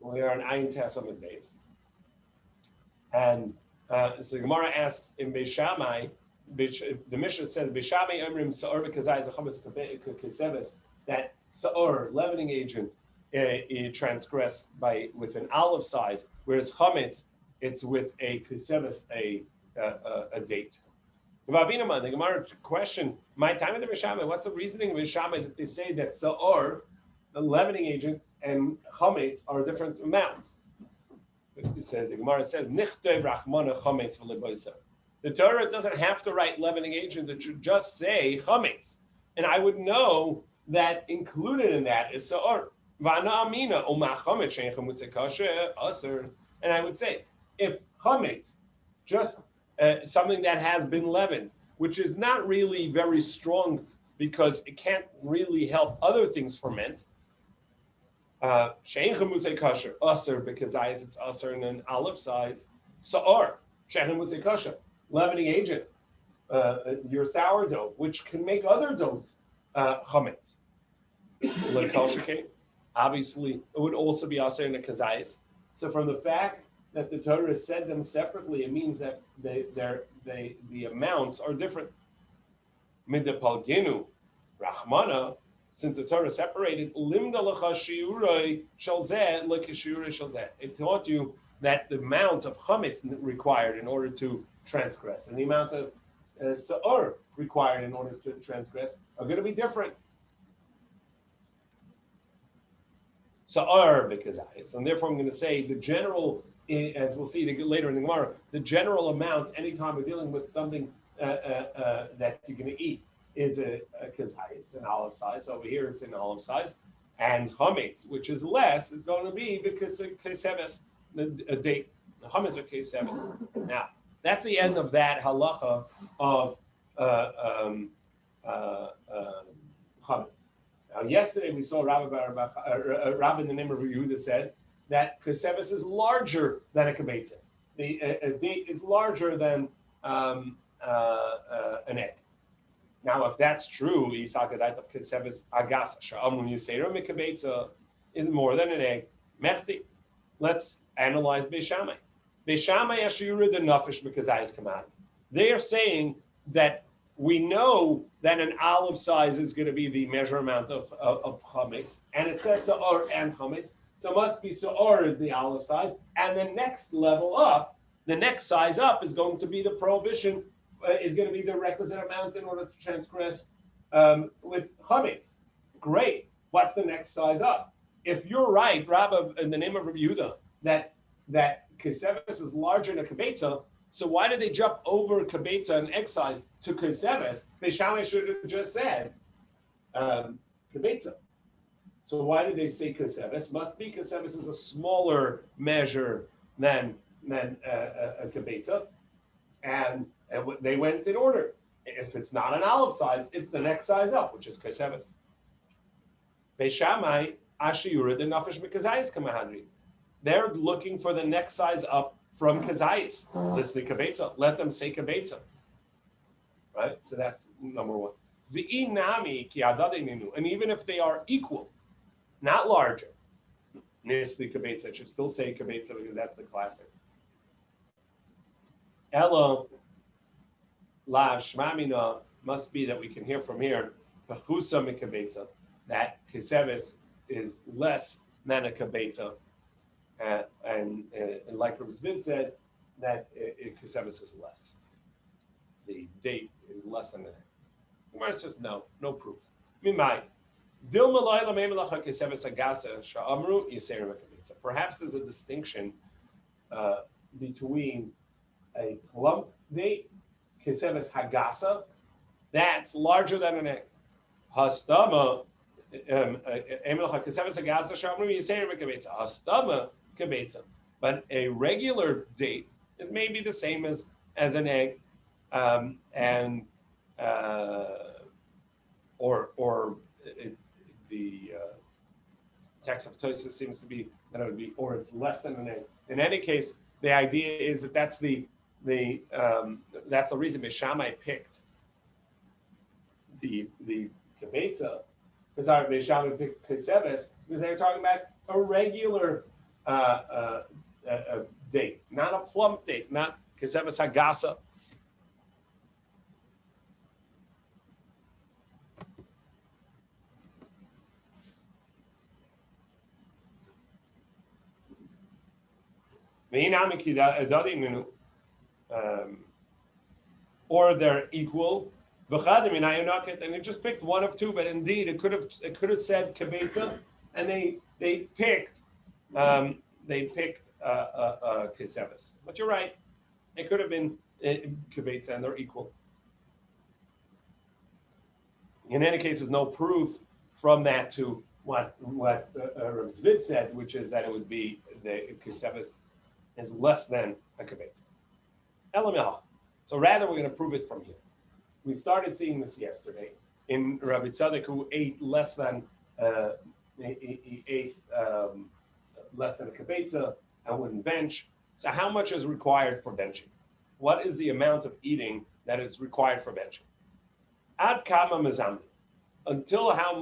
We are on Ayin Tesam days. And so the Gemara asks in Beishamai, the Mishnah says Beishamai Emrim Sa'or B'Kazai Zachamas Keseves, that Sa'or, leavening agent, it transgress with an olive size, whereas Chametz, it's with a Keseves, a date. The Gemara question, my time of the Beishamai, what's the reasoning of Beishamai that they say that Sa'or, the leavening agent, and Chametz are different amounts? The Gemara says, Nichtei Rachmana Chametz v'leboiser. The Torah doesn't have to write leavening agent, it should just say Chametz. And I would know that included in that is Sa'or. V'ana amina, Oma Chametz she'en chamutze kasher aser. And I would say, if Chametz, just something that has been leavened, which is not really very strong because it can't really help other things ferment, she'en chamutze kasher aser, because it's aser in an olive size. Sa'or, she'en chamutze kasher, leavening agent, your sourdough, which can make other doughs chametz. Obviously, it would also be aser in a kazayis. So from the fact that the Torah said them separately, it means that the amounts are different. Midapalgenu, Rachmana, since the Torah separated, limda lecha shiurei shalzeh lekeshiurei shalzeh. It taught you that the amount of chametz required in order to transgress and the amount of sa'or required in order to transgress are going to be different. Sa'or because and therefore I'm going to say the general, as we'll see later in the Gemara, the general amount anytime we're dealing with something that you're going to eat is a kazayis, an olive size. Over here it's an olive size, and chametz, which is less, is going to be because keseves, a date. The chametz are keseves. Now that's the end of that halacha of chametz. Now, yesterday we saw Rabbi in the name of Yehuda said that keseves is larger than a kibetza. A date is larger than an egg. Now, if that's true, keseves agas sha'amun yisera mikibetza is more than an egg. Mechti. Let's analyze Beishamai. Beishamai ashiyura the nafish mikazayis command. They are saying that we know that an olive size is going to be the measure amount of chametz, and it says sa'or and chametz, so it must be sa'or is the olive size, and the next level up, the next size up is going to be the prohibition, is going to be the requisite amount in order to transgress with chametz. Great. What's the next size up? If you're right, Rabbi, in the name of Rabbi Yehuda, that keseves is larger than a kibetza, so why did they jump over kibetza and egg size to keseves? Beishamai should have just said kibetza. So why did they say keseves? Must be keseves is a smaller measure than a kibetza, and they went in order. If it's not an olive size, it's the next size up, which is keseves. Beishamai ashiyura the nafish mikazayis kamahadri. They're looking for the next size up from kazayis. This is the kibetza. Let them say kibetza. Right? So that's number one. And even if they are equal, not larger, nisli kibetza, should still say kibetza because that's the classic. Elo lav shmamina must be that we can hear from here pachusa mikibetza, that keseves is less than a kibetza, and like Rabbi Tzvi said, that keseves is less. The date is less than that. Gemara says no proof. Perhaps there's a distinction between a plump date, keseves hagasa, that's larger than an egg. Hastama, hastama kibetza. But a regular date is maybe the same as an egg. The text of Tosfos seems to be that it would be, or it's less than an egg. In any case, the idea is that that's the reason Beishamai picked the kibetza, because Beishamai picked keseves, because they were talking about a regular date, not a plump date, not Kesevas Hagasa. Or they're equal, and it just picked one of two. But indeed, it could have said kibetza, and they picked keseves. But you're right, it could have been kibetza, and they're equal. In any case, there's no proof from that to what Rabbi Tzvi said, which is that it would be the keseves is less than a kibetza. So rather, we're going to prove it from here. We started seeing this yesterday in Rabbi Tzadok, who ate less than less than a kibetza and wouldn't bench. So how much is required for benching? What is the amount of eating that is required for benching? Ad kama mezamni. Until how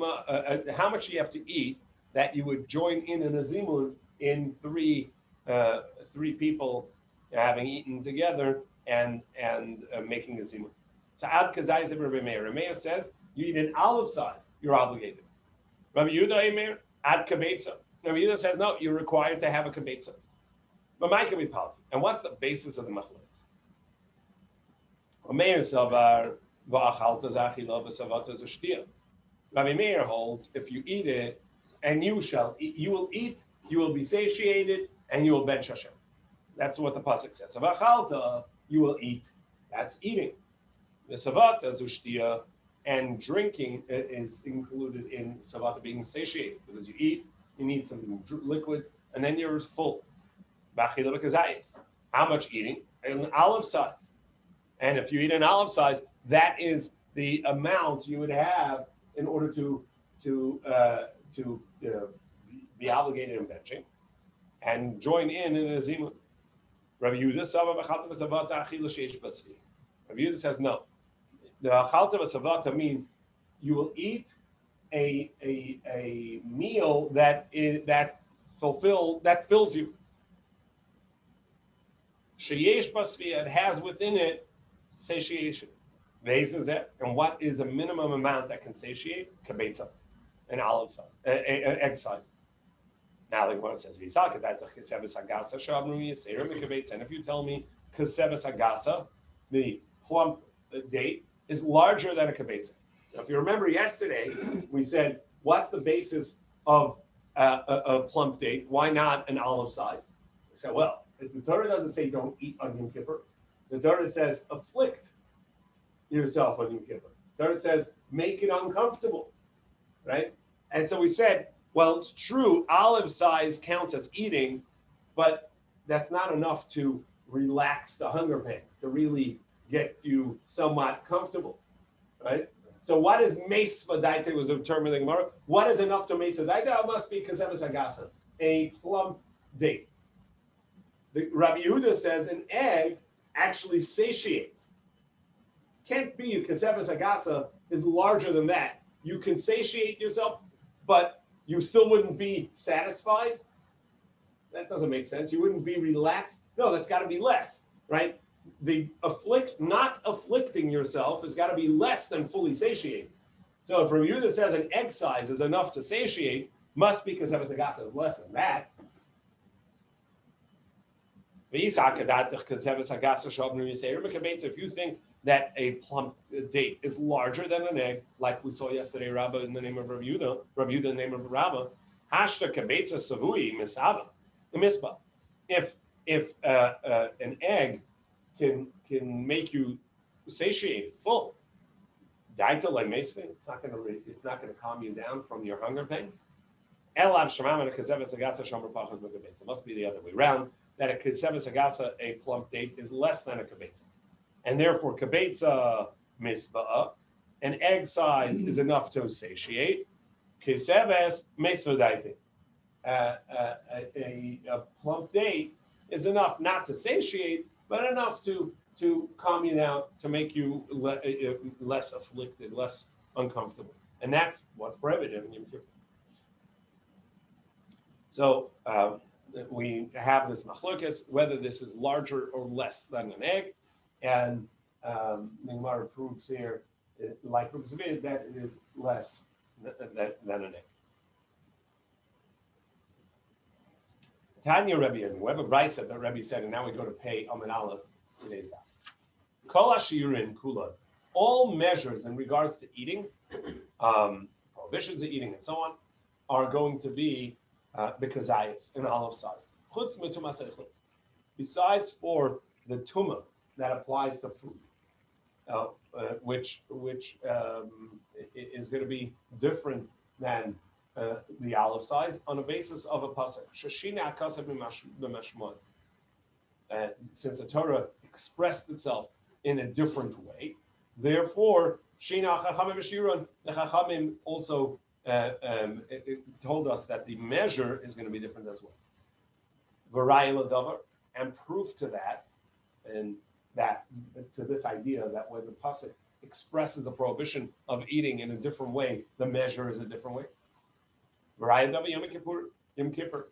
much do you have to eat that you would join in a zimun in three people having eaten together and making a zimun. So ad kazai zeb Rabbi Meir. Rabbi Meir says you eat an olive size, you're obligated. Rabbi Yehuda Meir ad kabetza. Rabbi Yehuda says no, you're required to have a kabetza. But my can be pali. And what's the basis of the machlokes? Meir savar va'achalta zachila v'savata z'shtia. Rabbi Meir holds if you eat it, and you will eat, you will be satiated, and you will bench Hashem. That's what the pasuk says. Va'achalta, you will eat. That's eating. The savata zushtia, and drinking is included in savata being satiated because you eat, you need some liquids, and then you're full. How much eating? An olive size. And if you eat an olive size, that is the amount you would have in order to be obligated in benching and join in a zimun. Rabbi Yehuda says no. The achalta v'savata means you will eat a meal that fills you. Sheyesh basviya, it has within it satiation. And what is a minimum amount that can satiate? Kabetza, an olive size, an egg size. Now the Gemara says, and if you tell me Keseves Agasa, the plump date, is larger than a kabetza. Now, if you remember yesterday, we said, what's the basis of a plump date? Why not an olive size? We said, well, the Torah doesn't say don't eat on Yom Kippur. The Torah says afflict yourself on Yom Kippur. The Torah says make it uncomfortable, right? And so we said, well, it's true, olive size counts as eating, but that's not enough to relax the hunger pangs, to really get you somewhat comfortable, right? So what is meis v'daita was the term in the Gemara. What is enough to meis v'daita? It must be keseves agasa, a plump date. The Rabbi Yehuda says an egg actually satiates. Can't be a keseves agasa is larger than that. You can satiate yourself, but you still wouldn't be satisfied. That doesn't make sense. You wouldn't be relaxed. No, that's got to be less, right? Not afflicting yourself has got to be less than fully satiated. So if Rabbi Yehuda says an egg size is enough to satiate, must be because Keseves Agasa is less than that. If you think that a plump date is larger than an egg, like we saw yesterday, Rabba in the name of Rabbi Yehuda in the name of Rabba, hashta kabetza savui misaba, the misbah. If an egg can make you satiated, full, daita like mesve, it's not going to calm you down from your hunger pangs. It must be the other way around. That a keseves agasa, a plump date, is less than a kabetza. And therefore, kabetza misbah, an egg size is enough to satiate. Keseves misvadaite. A plump date is enough not to satiate, but enough to calm you down, to make you less afflicted, less uncomfortable. And that's what's prohibited in Yom Kippur. So, we have this machlokes, whether this is larger or less than an egg, and the Gemara proves here, like Rabbi Tzvi, that it is less than an egg. Tanya Rebbe, and we have a brisa that Rebbe said, and now we go to pay Amin Aleph today's daf. Kol ashirin kula, all measures in regards to eating, prohibitions of eating and so on, are going to be bekazayis, in olive size. Chutz mituma seichel. Besides for the tuma that applies to food, which is going to be different than the olive size on a basis of a pasuk. Shashina akasav b'mashmod. Since the Torah expressed itself in a different way, therefore Shina Chachamim B'Shirun, the Chachamim also it told us that the measure is going to be different as well. V'rayim l'davar, and proof to that, and that to this idea that when the pasuk expresses a prohibition of eating in a different way, the measure is a different way. V'rayim davar Yom Kippur.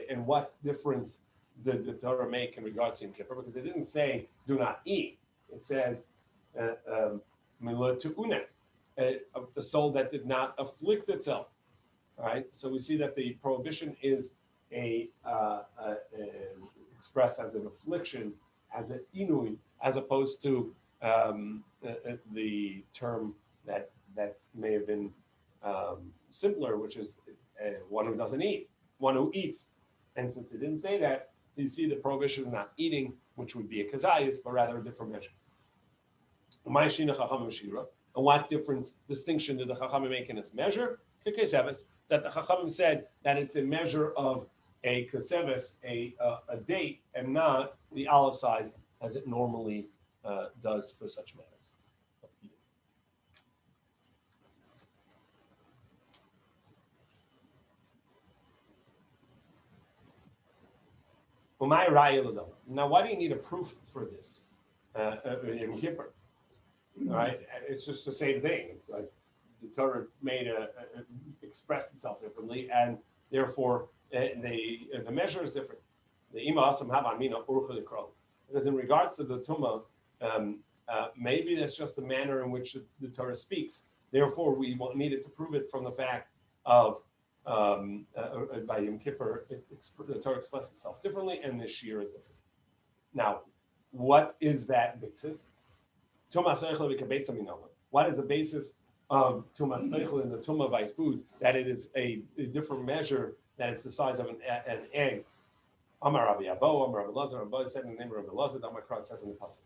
And what difference did the Torah make in regards to Yom Kippur? Because it didn't say do not eat. It says a soul that did not afflict itself. All right. So we see that the prohibition is expressed as an affliction, as an inui, as opposed to the term that may have been simpler, which is one who doesn't eat, one who eats. And since it didn't say that, so you see the prohibition of not eating, which would be a kazayis, but rather a different measure. And what distinction did the Chachamim make in its measure? That the Chachamim said that it's a measure of a kaseves, a date, and not the olive size as it normally does for such matters. Now, why do you need a proof for this in Kippur? All right, it's just the same thing. It's like the Torah expressed itself differently, and therefore the measure is different. Because in regards to the Tumah, maybe that's just the manner in which the Torah speaks. Therefore, we needed to prove it from the fact of by Yom Kippur, the Torah expressed itself differently, and this year is different. Now, what is that basis? What is the basis of Tumas Seichel in the Tumah by food? That it is a different measure, that it's the size of an egg. Amar Rabbi Abo, Amar Rabbi Lazar, Rabbi said in the name of Rabbi Lazar, Amar Krat says in the pasuk.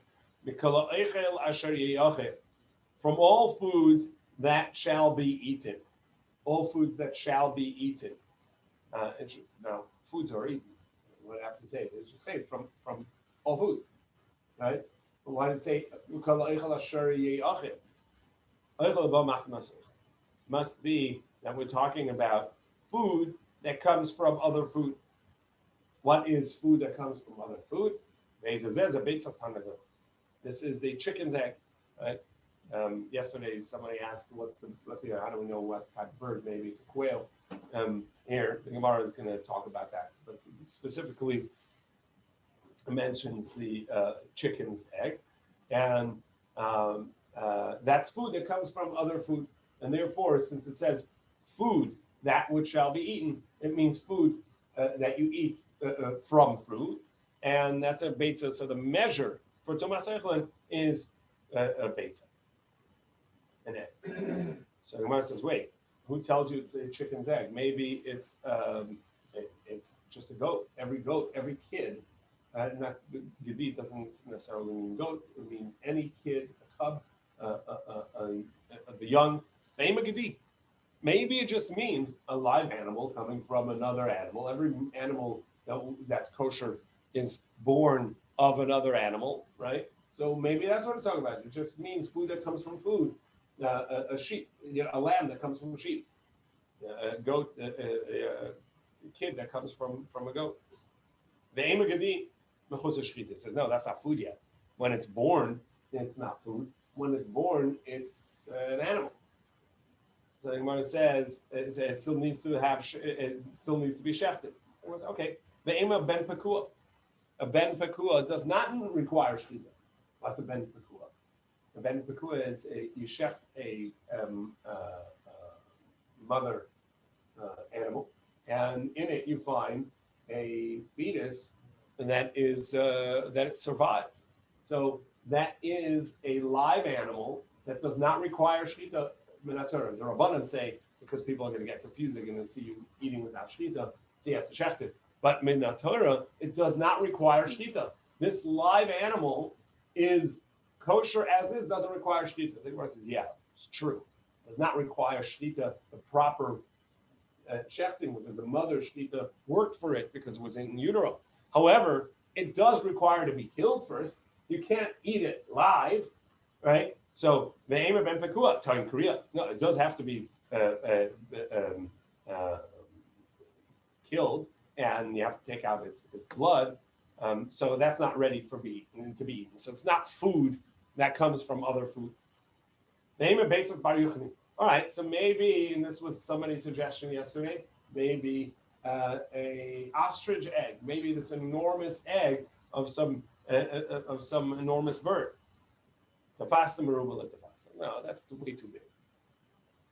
From all foods that shall be eaten. All foods that shall be eaten. Now, foods are eaten. What I have to say? It should say from all foods, right? But why did it say must be that we're talking about food that comes from other food. What is food that comes from other food? This is the chicken's egg, right? Yesterday, somebody asked, how do we know what type of bird? Maybe it's a quail. Here, the Gemara is going to talk about that, but specifically mentions the chicken's egg, and that's food that comes from other food, and therefore, since it says food that which shall be eaten, it means food that you eat from fruit, and that's a beitza. So the measure for Tumas Eichlin is a beitza. An egg. So the Gemara says, wait, who tells you it's a chicken's egg? Maybe it's just a goat. Every kid, not Gedi doesn't necessarily mean goat. It means any kid, a cub, the young, Beima Gedi. Maybe it just means a live animal coming from another animal. Every animal that's kosher is born of another animal, right? So maybe that's what it's talking about. It just means food that comes from food. A sheep, a lamb that comes from a sheep, a goat, a kid that comes from a goat. The aim of Gedi, says, no, that's not food yet. When it's born, it's not food. When it's born, it's an animal. So the Gemara says it still needs to have it still needs to be shechted. Okay, the ema ben pekua. A ben pekua does not require shechita. What's a ben pekua? A ben pekua is you shecht a mother animal, and in it you find a fetus that is that survived. So that is a live animal that does not require shechita minatura. The Rabbanan say because people are going to get confused, they're going to see you eating without shechita, so you have to shecht it. But minatura, it does not require shechita. This live animal is kosher as is, doesn't require shechita. The Gemara says, yeah, it's true. It does not require shechita, the proper shechting, because the mother shechita worked for it because it was in utero. However, it does require to be killed first. You can't eat it live, right? So the aim of ben pekua, in Korea, no, it does have to be killed, and you have to take out its blood. So that's not ready to be eaten. So it's not food that comes from other food. The aim of beitzas bar yuchni. All right, so maybe, and this was somebody's suggestion yesterday, maybe a ostrich egg, maybe this enormous egg of some enormous bird. Tafasta merubah tafasta. No, that's way too big.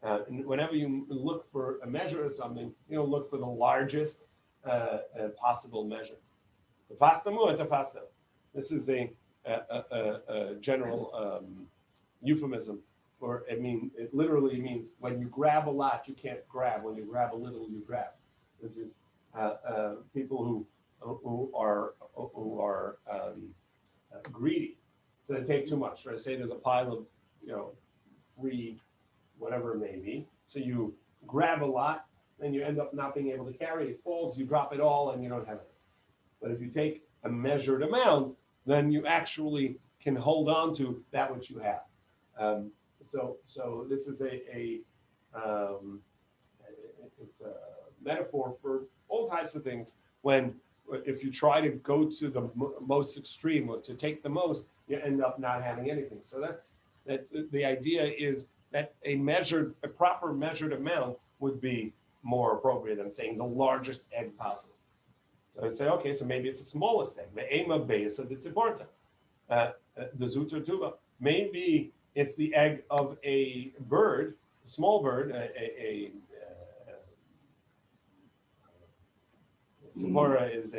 And whenever you look for a measure of something, you don't look for the largest possible measure. Tafasta mu tafasta. This is the general euphemism for. It literally means when you grab a lot, you can't grab. When you grab a little, you grab. This is people who are greedy, so they take too much. Right? Say there's a pile of free, whatever it may be. So you grab a lot, then you end up not being able to carry it. It falls, you drop it all, and you don't have it. But if you take a measured amount, then you actually can hold on to that which you have. So this is it's a metaphor for all types of things. If you try to go to the most extreme, or to take the most, you end up not having anything. So that's the idea is that a proper measured amount would be more appropriate than saying the largest egg possible. So I say, okay, so maybe it's the smallest egg. The ema beis of the tziporta, the zuter tuba. Maybe it's the egg of a bird, a small bird, a tzipora is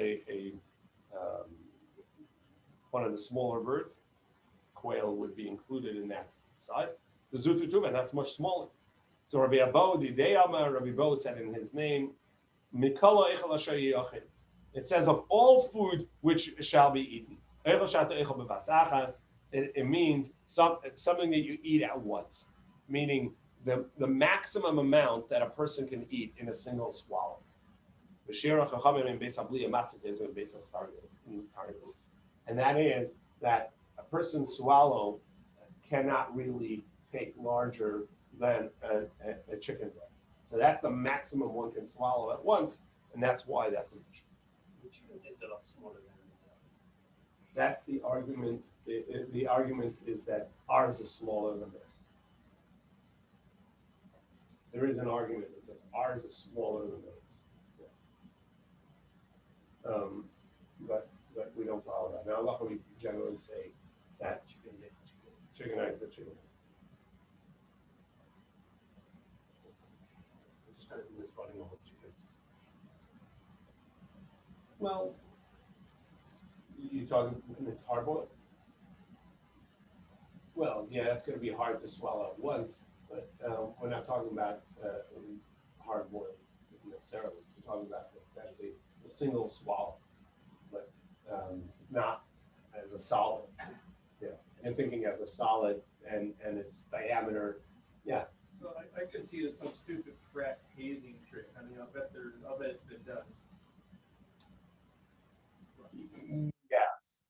one of the smaller birds. Quail would be included in that size. The zuter tuba, that's much smaller. So Rabbi Bo said in his name, Mikala echel asher yachid. It says of all food which shall be eaten. It means something that you eat at once, meaning the maximum amount that a person can eat in a single swallow. And that is that a person's swallow cannot really take larger than a chicken's egg. So that's the maximum one can swallow at once, and that's why that's an issue. The chicken's eggs are a lot smaller than that's the argument. The argument is that ours is smaller than theirs. There is an argument that says ours is smaller than theirs. Yeah. But we don't follow that. Now, luckily, we generally say that chicken eggs are chicken eggs. It's kind of misspotting all the chickens. Well, you're talking, it's hard boiled. Well, yeah, that's going to be hard to swallow at once, but we're not talking about hard boiled necessarily. We're talking about that's a single swallow, but not as a solid. Yeah, you're thinking as a solid and its diameter. Yeah. Well, I could see it as some stupid frat hazing trick. I mean, I'll bet it's been done. Yes,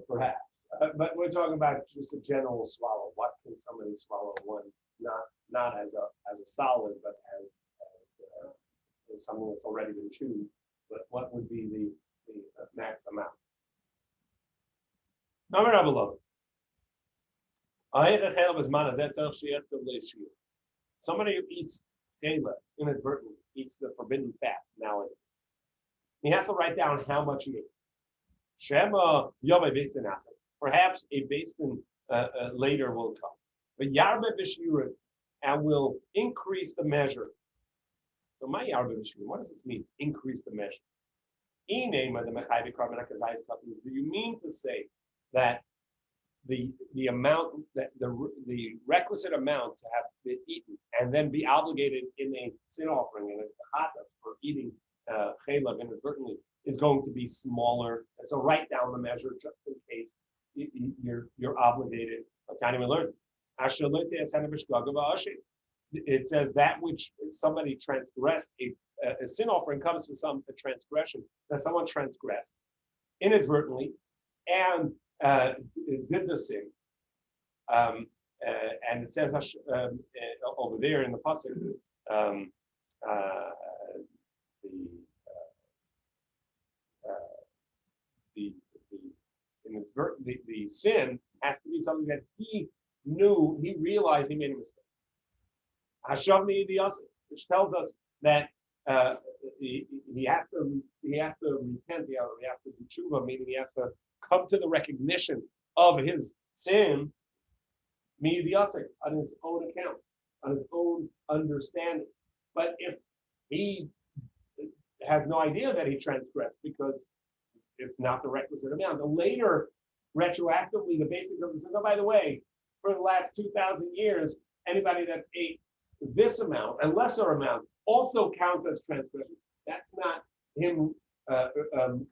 perhaps. But we're talking about just a general swallow. What can somebody swallow at once? Not as a solid, but as something that's already been chewed. But what would be the max amount? Somebody who eats Taylor inadvertently eats the forbidden fats nowadays, he has to write down how much he ate. Shema Yoma Basin after. Perhaps a basin later will come. But Yarbe Bishurah and will increase the measure. So my Yarbe Bishurah, what does this mean? Increase the measure. Do you mean to say that the amount that the requisite amount to have been eaten and then be obligated in a sin offering and a chatas for eating chelav inadvertently is going to be smaller? And so write down the measure just in case you're obligated. I can't even learn. It says that which somebody transgressed, a sin offering comes from a transgression that someone transgressed inadvertently and did the sin. And it says over there in the pasuk, the sin has to be something that he knew, he realized he made a mistake. Hashavni Yidiyaseh, which tells us that he has to repent, he has to do tshuva, meaning he has to come to the recognition of his sin, Yidiyaseh, on his own account, on his own understanding. But if he has no idea that he transgressed because it's not the requisite amount, and later, retroactively, the basic of this, oh, by the way, for the last 2,000 years, anybody that ate this amount, a lesser amount, also counts as transgression. That's not him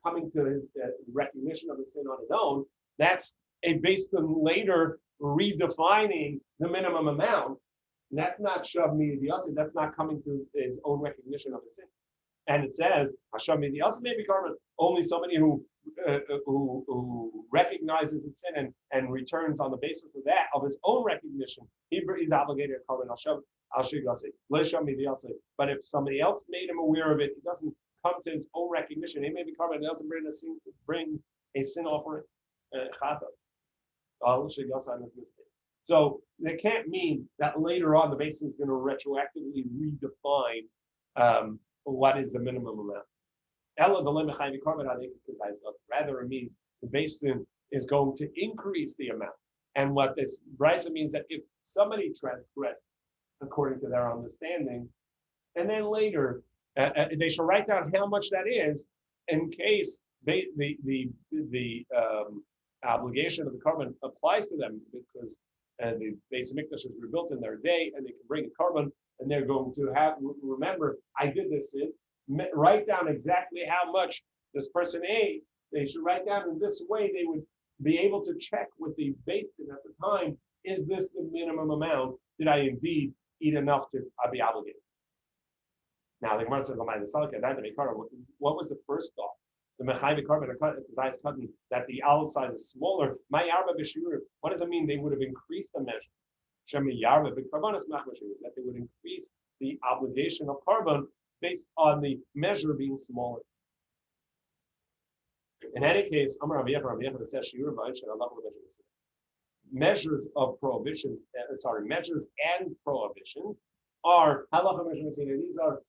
coming to his recognition of the sin on his own. That's based on later redefining the minimum amount. And that's not shav midiyasi. That's not coming to his own recognition of a sin. And it says hashav midiyasi may be carbon only somebody who recognizes his sin and returns on the basis of that, of his own recognition. He's obligated to carbon hashav. But if somebody else made him aware of it, he doesn't come to his own recognition. He may be carbon. He doesn't bring a sin offering. So they can't mean that later on the basin is going to retroactively redefine what is the minimum amount. Rather, it means the basin is going to increase the amount. And what this brisa means that if somebody transgressed according to their understanding, and then later they shall write down how much that is in case the obligation of the carbon applies to them, because the base mikdash is rebuilt in their day and they can bring a carbon and they're going to have, remember, I did this sin, write down exactly how much this person ate. They should write down in this way. They would be able to check with the base at the time, is this the minimum amount? Did I indeed eat enough to be obligated? Now the Gemara says, what was the first thought? The mechayv carbon that the olive size is smaller. My yarba b'shur. What does it mean? They would have increased the measure. That they would increase the obligation of carbon based on the measure being smaller. In any case, measures of prohibitions, measures and prohibitions are halacha measurements. These are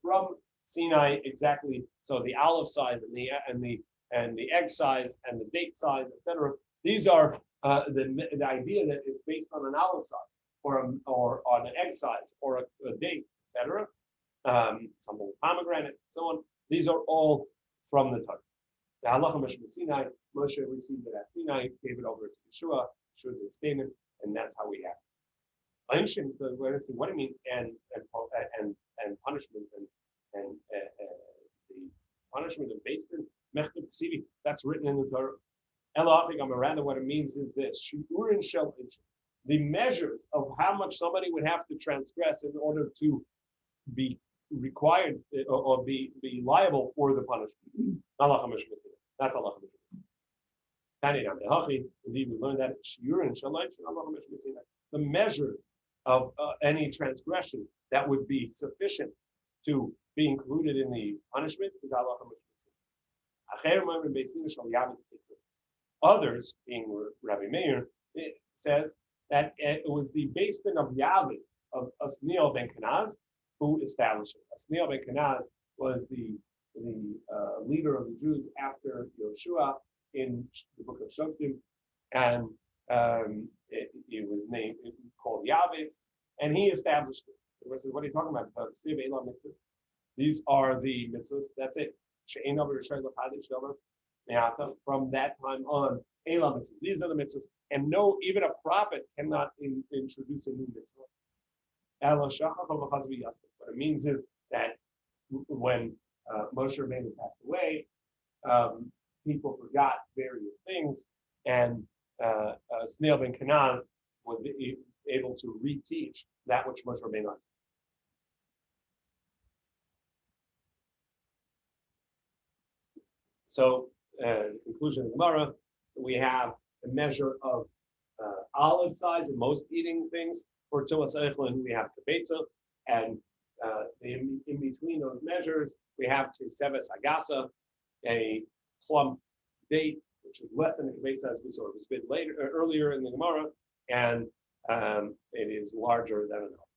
from Sinai exactly. So the olive size and the egg size and the date size, etc. These are the idea that it's based on an olive size or on an egg size or a date, etc. Something with pomegranate, so on. These are all from the Torah. The halacha measurement Sinai, Moshe received it at Sinai, gave it over to Yeshua. Yeshua did the statement, and that's how we have it. Ancient, so what do you mean? And punishments and the punishment of based in mechtuk ksivi, that's written in the Torah. Rather, what it means is this: the measures of how much somebody would have to transgress in order to be required or be liable for the punishment. That's Allah. Indeed, we learned that the measures of any transgression that would be sufficient to be included in the punishment is Allah. Others, being Rabbi Meir, says that it was the basement of Yavis of Asniel ben Kanaz who established it. Asniel ben Kenaz was the leader of the Jews after Yoshua in the book of Shoftim, and it was called Yavetz, and he established it. The Lord says, what are you talking about? These are the mitzvahs. That's it. From that time on, these are the mitzvahs, and no, even a prophet cannot introduce a new mitzvah. What it means is that when Moshe Rabbeinu passed away, people forgot various things, and Sneel ben Kenaz was able to reteach that which Moshe Rabbeinu had. So, the conclusion of the Gemara, we have a measure of olive size in most eating things. For Tumas Eichlin, we have Kebetza, and in between those measures, we have Keseves Agasa, a plump date, which is less than a Kebetza, as we saw. It was a bit earlier in the Gemara, and it is larger than an olive.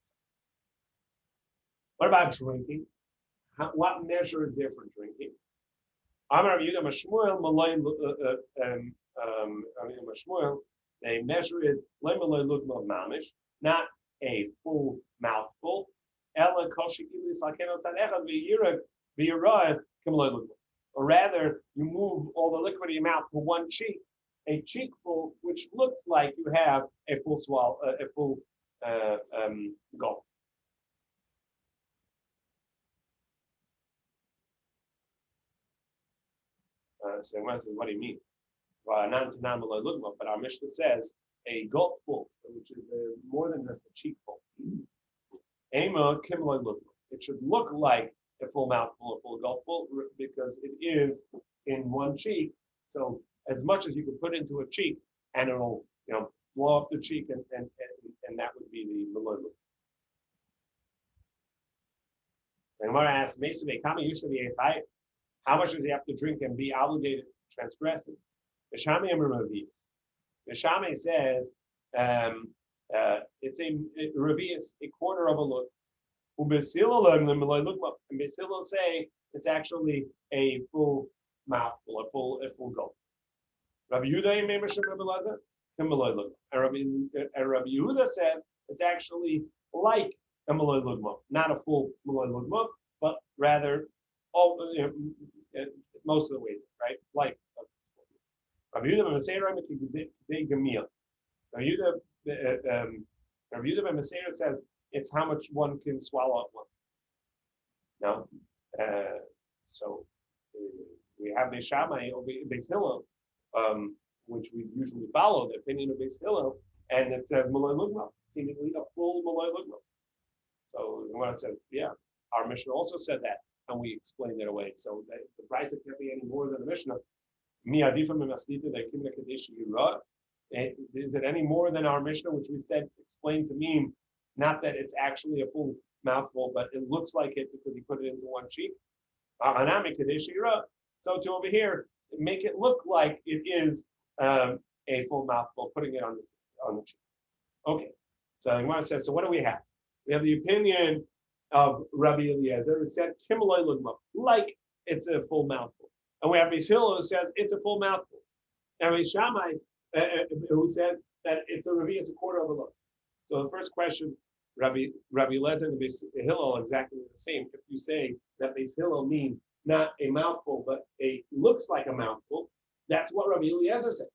What about drinking? What measure is there for drinking? Amar Rabbi Yehuda Mashmuel Mashmuel. The measure is lemaloi lugma mamish, not a full mouthful. Ela koshikili sakeno tzadechad v'yirek v'yirah kimloi lugma. Or rather, you move all the liquid in your mouth to one cheek, a cheekful, which looks like you have a full swallow, a full gulp. So what do you mean? But our Mishnah says a gulpful, which is more than just a cheekful. It should look like a full mouthful, a full gulpful, because it is in one cheek. So as much as you can put into a cheek, and it'll blow up the cheek, and that would be the maloi. And Gemara asks, how much does he have to drink and be obligated to transgress it? The Shammai says it's a revius, a quarter of a look. And Basilo say it's actually a full mouthful, a full gulp. Rabbi Yehuda and Rabbi Yehuda says it's actually like a maloi lugma, not a full maloi lugma, but rather most of the way, right? Like Rabbi Yehuda ben Meseira says it's how much one can swallow at once. No, so we have Beis Shammai or Beis Hillel, which we usually follow the opinion of Beis Hillel, and it says maloi lugma, seemingly a full maloi lugma. So the one says, yeah, our Mishnah also said that, and we explained it away. So the price can't be any more than the Mishnah. Is it any more than our Mishnah, which we said explained to mean not that it's actually a full mouthful, but it looks like it because he put it into one cheek? So to over here, make it look like it is a full mouthful, putting it on the cheek. Okay. So the Gemara says, so what do we have? We have the opinion of Rabbi Eliezer. It said Kimmaloi Lugma, like it's a full mouthful. And we have Beis Hillel who says it's a full mouthful. And Beis Shammai who says that it's a revi, it's a quarter of a loaf. So the first question, Rabbi Eliezer and Beis Hillel are exactly the same. If you say that Beis Hillel mean not a mouthful, but a looks like a mouthful, that's what Rabbi Eliezer said.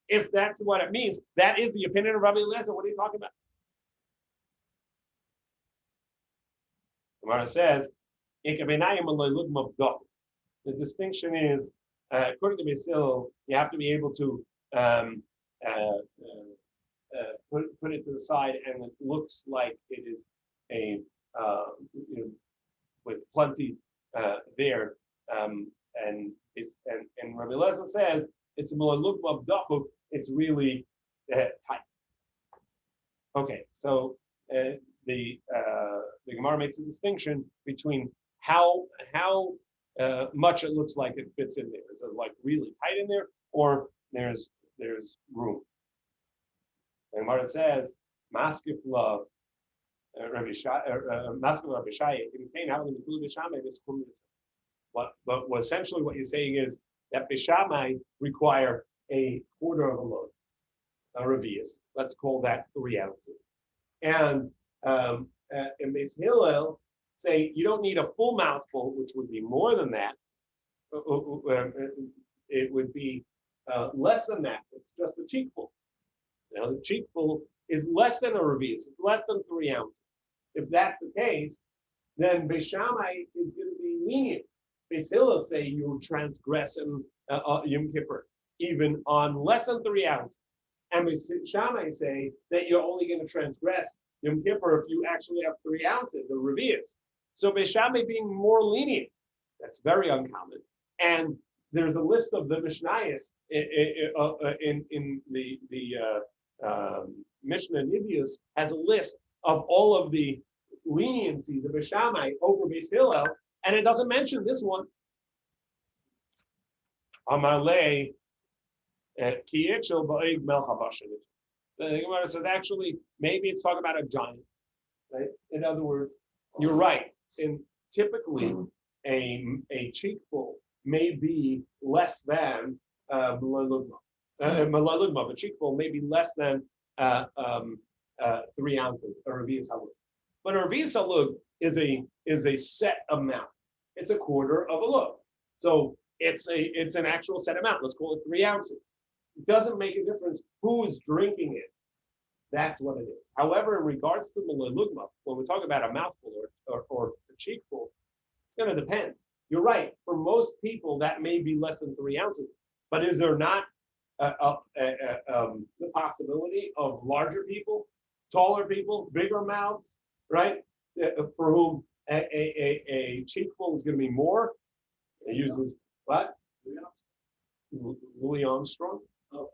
If that's what it means, that is the opinion of Rabbi Eliezer. What are you talking about? Gemara says, the distinction is, according to Beis Hillel, you have to be able to put it to the side, and it looks like it is a with plenty there, and Rabbi Eliezer says it's a maluk dachuk. It's really tight. Okay, so the Gemara makes a distinction between how much it looks like it fits in there. Is it like really tight in there, or there's room? And Gemara says, Maskif love. Rabbi Shai, but essentially what you're saying is that Bishamai require a quarter of a load, a revius. Let's call that 3 ounces. And Beis Hillel say you don't need a full mouthful, which would be more than that. It would be less than that. It's just a cheekful. Now the cheekful is less than a revius. It's less than 3 ounces. If that's the case, then Beis Shammai is going to be lenient. Beis Hillel say you transgress in Yom Kippur even on less than 3 ounces, and Beis Shammai say that you're only going to transgress Yom Kippur if you actually have 3 ounces of revius. So Beis Shammai being more lenient, that's very uncommon. And there's a list of the Mishnayos in the Mishnah and Nivius has a list of all of the leniencies of Beis Shammai over Beis Hillel, and it doesn't mention this one. Amalei ki'itchel ba'ig melch habashin. So the Gemara says actually maybe it's talking about a giant, right? In other words, you're right. And typically a cheekful may be less than malay lugma. A cheekful may be less than 3 ounces, a revius halug. But a revius halug is a set amount. It's a quarter of a lug. So it's an actual set amount. Let's call it 3 ounces. It doesn't make a difference who is drinking it. That's what it is. However, in regards to malay lugma, when we talk about a mouthful or a cheekful, it's going to depend. You're right. For most people, that may be less than 3 ounces. But is there not the possibility of larger people, taller people, bigger mouths, right? For whom a cheekful is going to be more? It uses what? Louis Armstrong. Oh,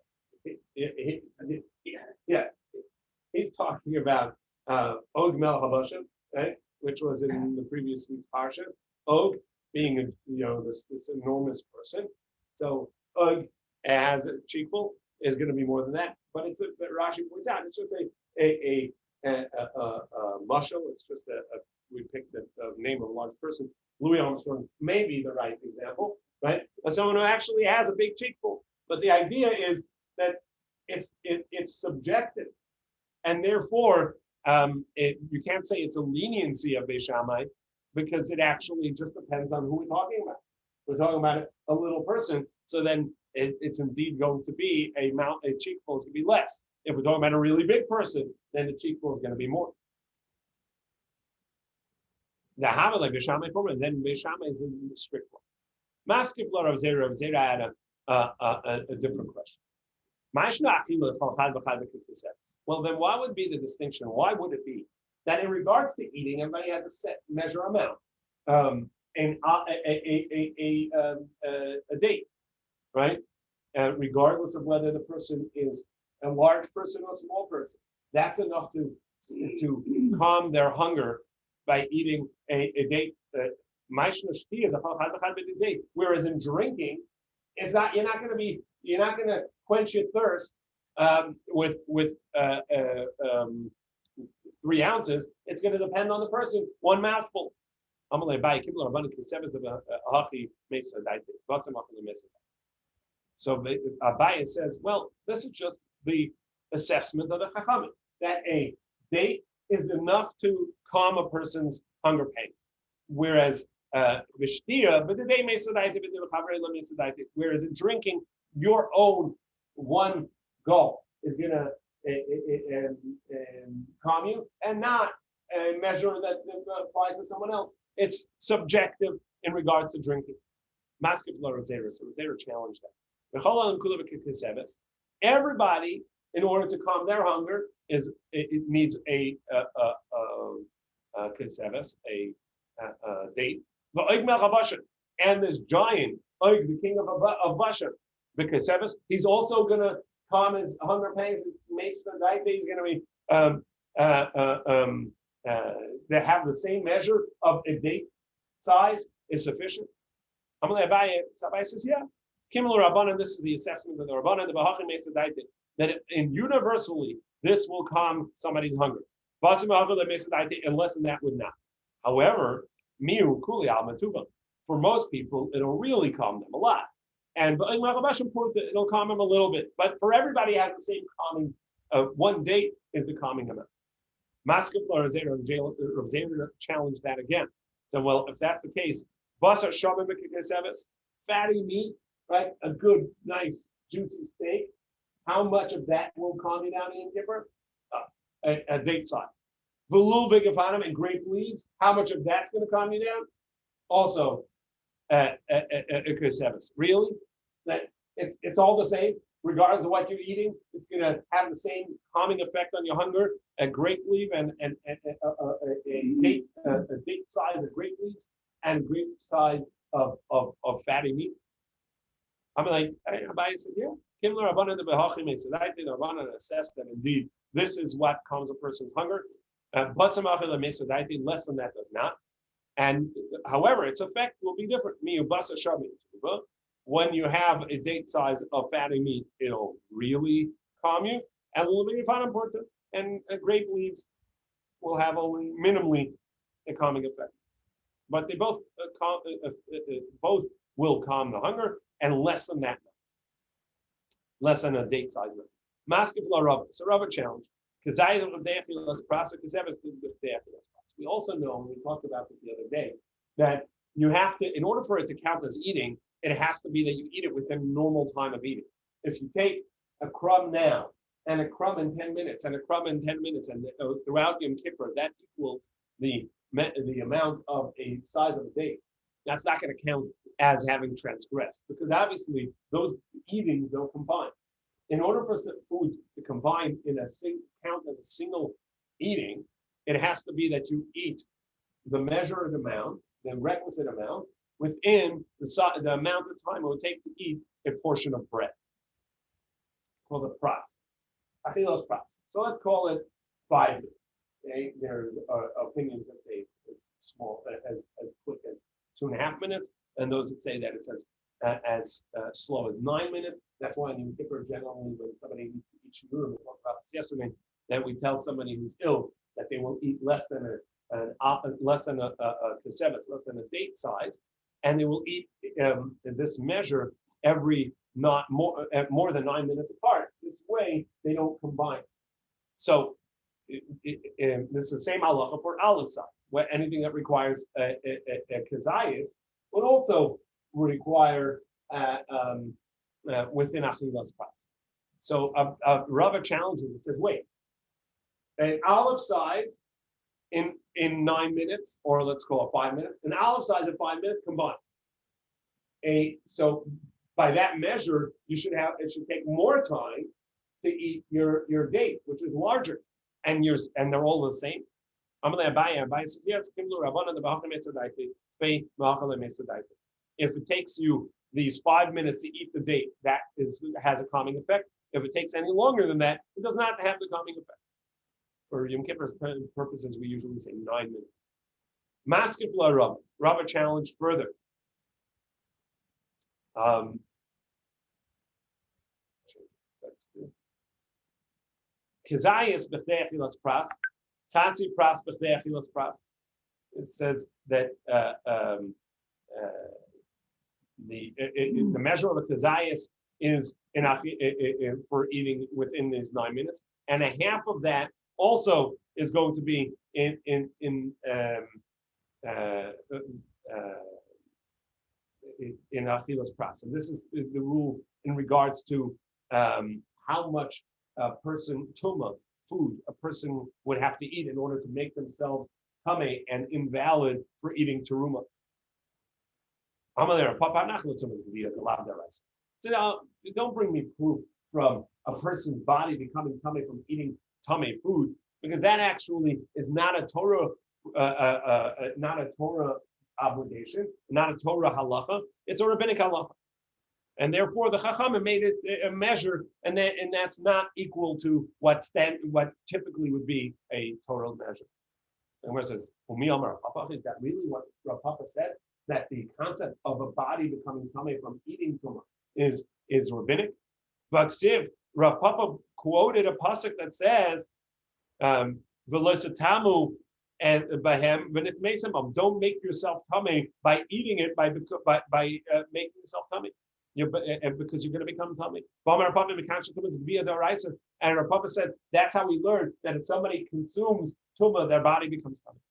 yeah. He's talking about Og Mel Habashim, right? Which was in the previous week's parsha. Og being this enormous person. So Og as a cheekful is going to be more than that, but it's that Rashi points out. It's just a mushal. It's just we picked the name of a large person. Louis Armstrong may be the right example, right? Someone who actually has a big cheekful. But the idea is that it's subjective, and therefore you can't say it's a leniency of Beis Shammai because it actually just depends on who we're talking about. We're talking about a little person, so then it's indeed going to be a cheekful is going to be less. If we're talking about a really big person, then the cheekful is going to be more. The Hamalei Beis Shammai form, and then Beis Shammai is the strict one. Maskif lo Rav Zera had a different question. Well, then why would be the distinction? Why would it be that in regards to eating, everybody has a set measure amount, and a date, right? Regardless of whether the person is a large person or a small person, that's enough to calm their hunger by eating a date. Whereas in drinking, it's not. You're not going to quench your thirst with 3 ounces. It's going to depend on the person. One mouthful. So Abaye says, well, this is just the assessment of the Chachamim, that a date is enough to calm a person's hunger pangs. Whereas whereas in drinking, your own one goal is going to calm you, and not a measure that applies to someone else. It's subjective in regards to drinking. So Zera challenged that. Everybody, in order to calm their hunger, it needs a keseves, a date. And this giant, the king of Bashan, the keseves, he's also going to calm his hunger pangs. He's going to be they have the same measure of a date size is sufficient. Abaye says, yeah. Kimel Rabbanan, this is the assessment of the Rabbanan, the Bahachim Mesa Daite, that universally This will calm somebody's hunger. Unless that would not. However, miu kuli al matuba. For most people, it'll really calm them a lot. And it'll calm them a little bit. But for everybody, it has the same calming. One date is the calming amount. Maskef challenged that again. So, well, if that's the case, fatty meat, right? A good, nice, juicy steak. How much of that will calm you down in Kippur? A date size. Velul v'gefanim and grape leaves. How much of that's going to calm you down? Also, a kesevis. Really? That it's all the same, regardless of what you're eating. It's going to have the same calming effect on your hunger. A grape leaf and a date size of grape leaves and grape size of fatty meat. I'm like, Abai said, yeah. Kimler Rabbanan the Behachim said, I think Rabbanan assessed that indeed this is what calms a person's hunger. But some other mesudaiti, I think less than that does not. And however, its effect will be different. When you have a date size of fatty meat, it'll really calm you. And a little bit of important. And grape leaves will have only minimally a calming effect. But they both will calm the hunger, and less than that, less than a date size. Maskef la Rav. So Rav challenge. We also know, and we talked about this the other day, that you have to, in order for it to count as eating, it has to be that you eat it within normal time of eating. If you take a crumb now and a crumb in 10 minutes and a crumb in 10 minutes and throughout Yom Kippur, that equals the amount of a size of a date. That's not going to count as having transgressed, because obviously those eatings don't combine. In order for food to combine in count as a single eating, it has to be that you eat the measured amount, the requisite amount, within the amount of time it would take to eat a portion of bread. Called a pras. Achilas pras. So let's call it 5 minutes. Okay? There's opinions that say it's as small, as quick as 2.5 minutes, and those that say that it's as slow as 9 minutes. That's why in Yom Kippur, generally, when somebody needs to eat shiurim, we talked about this yesterday, that we tell somebody who's ill that they will eat less than a kesevis, less than a date size, and they will eat this measure every not more than 9 minutes apart. This way, they don't combine. So this is the same halacha for olive size. Where anything that requires a kezayis would also require within achilas pras. So Rava challenges and says, wait, an olive size in 9 minutes, or let's call it 5 minutes, an olive size in 5 minutes combines. So by that measure, it should take more time to eat your date, which is larger, and they're all the same. Abai says, yes, if it takes you these 5 minutes to eat the date, that has a calming effect. If it takes any longer than that, it does not have the calming effect. For Yom Kippur's purposes, we usually say 9 minutes. Maskef la Rav. Rav challenged further. Kezayis b'chtei achilas pras, kansi pras b'chtei achilas pras. It says that the measure of a kezayis is for eating within these 9 minutes, and a half of that also is going to be in achilas pras. And this is the rule in regards to how much a person food a person would have to eat in order to make themselves tamei and invalid for eating teruma. So now, don't bring me proof from a person's body becoming tamei from eating tamei food, because that actually is not a Torah obligation, not a Torah halacha. It's a rabbinic halacha, and therefore the Chachamim made it a measure, and that's not equal to what typically would be a Torah measure. And where it says, is that really what Rav Papa said? That the concept of a body becoming tamei from eating tumah is rabbinic? Vaksiv, Rav Papa quoted a pasuk that says, "Velosatamu and bahem v'nitmesimam." Don't make yourself tummy by eating it by making yourself tummy. And because you're going to become tummy. And our Papa said that's how we learn that if somebody consumes tumah, their body becomes tummy.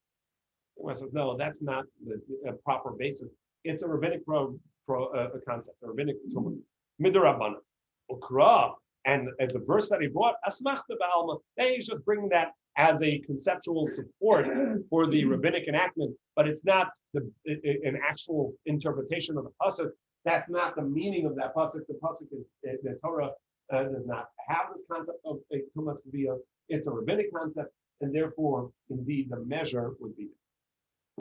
I says no, that's not the proper basis. It's a rabbinic concept, a rabbinic tumah. Midrabana, ukra, and the verse that he brought, asmachta ba'alma. They just bring that as a conceptual support for the rabbinic enactment, but it's not an actual interpretation of the pasuk. That's not the meaning of that pasuk. The pasuk is the Torah does not have this concept of a tumas via. It's a rabbinic concept, and therefore, indeed, the measure would be.